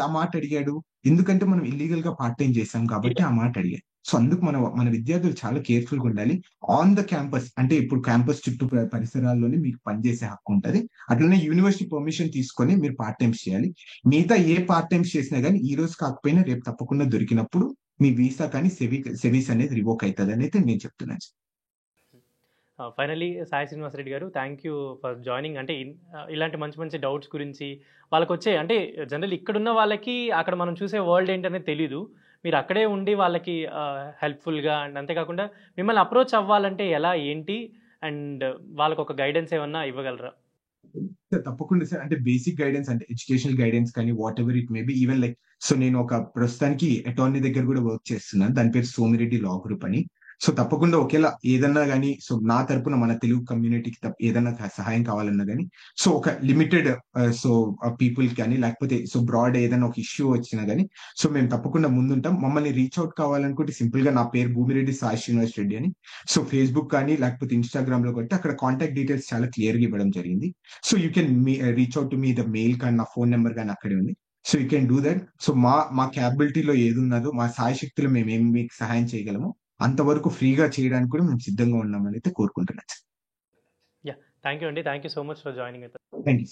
ఆ మాట అడిగాడు. ఎందుకంటే మనం ఇల్లీగల్ గా పార్ట్ టైం చేసాం కాబట్టి ఆ మాట అడిగాడు. సో అందుకు మన విద్యార్థులు చాలా కేర్ఫుల్ గా ఉండాలి. ఆన్ ద క్యాంపస్ అంటే ఇప్పుడు క్యాంపస్ చుట్టూ పరిసరాల్లోనే మీకు పనిచేసే హక్కు ఉంటది. అట్లనే యూనివర్సిటీ పర్మిషన్ తీసుకొని మీరు పార్ట్ టైమ్స్ చేయాలి. మిగతా ఏ పార్ట్ టైమ్స్ చేసినా కానీ ఈ రోజు కాకపోయినా రేపు తప్పకుండా దొరికినప్పుడు మీ వీసా కానీ సెవీస్ అనేది రివోక్ అవుతుంది అని అయితే నేను చెప్తున్నాను. ఫైనలీ సాయి శ్రీనివాస్ రెడ్డి గారు, థ్యాంక్ యూ ఫర్ జాయినింగ్. అంటే ఇలాంటి మంచి మంచి డౌట్స్ గురించి వాళ్ళకి వచ్చే, అంటే జనరల్ ఇక్కడున్న వాళ్ళకి అక్కడ మనం చూసే వరల్డ్ ఏంటనేది తెలీదు. మీరు అక్కడే ఉండి వాళ్ళకి హెల్ప్ఫుల్గా అండ్ అంతేకాకుండా మిమ్మల్ని అప్రోచ్ అవ్వాలంటే ఎలా ఏంటి అండ్ వాళ్ళకి ఒక గైడెన్స్ ఏమన్నా ఇవ్వగలరా? తప్పకుండా సార్. అంటే బేసిక్ గైడెన్స్ అంటే ఎడ్యుకేషనల్ గైడెన్స్ కానీ what ever it may be, even like so నేను ఒక ప్రస్తుతానికి అటార్నీ దగ్గర కూడా వర్క్ చేస్తున్నాను. దాని పేరు సోమిరెడ్డి లా గ్రూప్ అని. సో తప్పకుండా ఒకేలా ఏదన్నా కానీ సో నా తరపున మన తెలుగు కమ్యూనిటీకి ఏదన్నా సహాయం కావాలన్నా కానీ సో ఒక లిమిటెడ్ సో పీపుల్ కానీ లేకపోతే సో బ్రాడ్ ఏదైనా ఒక ఇష్యూ వచ్చినా కానీ సో మేము తప్పకుండా ముందుంటాం. మమ్మల్ని రీచ్ అవుట్ కావాలనుకుంటే సింపుల్ గా నా పేరు భూమిరెడ్డి సాయి శ్రీనివాస్ రెడ్డి అని సో ఫేస్బుక్ కానీ లేకపోతే ఇన్స్టాగ్రామ్ లో కొట్టి అక్కడ కాంటాక్ట్ డీటెయిల్స్ చాలా క్లియర్ గా ఇవ్వడం జరిగింది. So you can reach out to me the mail కానీ నా ఫోన్ నెంబర్ కానీ అక్కడే ఉంది. So you can do that. So మా క్యాపబిలిటీలో ఏది ఉన్నదో మా సాయశక్తిలో మేము ఏం మీకు సహాయం చేయగలమో అంతవరకు ఫ్రీగా చేయడానికి కూడా మేము సిద్ధంగా ఉన్నామని అయితే కోరుకుంటున్నాను. యా, థ్యాంక్ యూ అండి. Thank you so much for joining. Thank you.